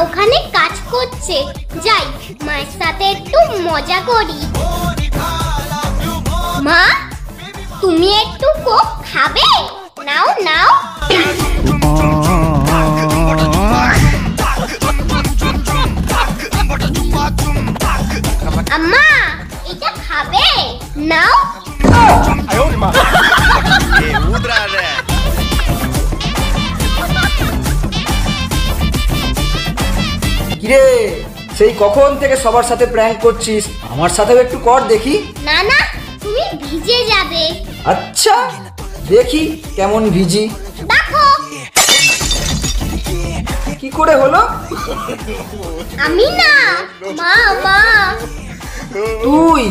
ওখানে কাজ করছে, যাই মায়ের সাথে একটু মজা করি। মা, তুমি একটু কোক খাবে? নাও নাও। আম্মা, এটা খাবে? নাও। কিরে, সেই কখন থেকে সবার সাথে প্র্যাঙ্ক করছিস? আমার সাথেও একটু কর দেখি। না না, তুমি ভিজে যাবে। আচ্ছা, দেখি কেমন ভিজি। দেখো। কি করে হলো? আমি না, মা মা। তুই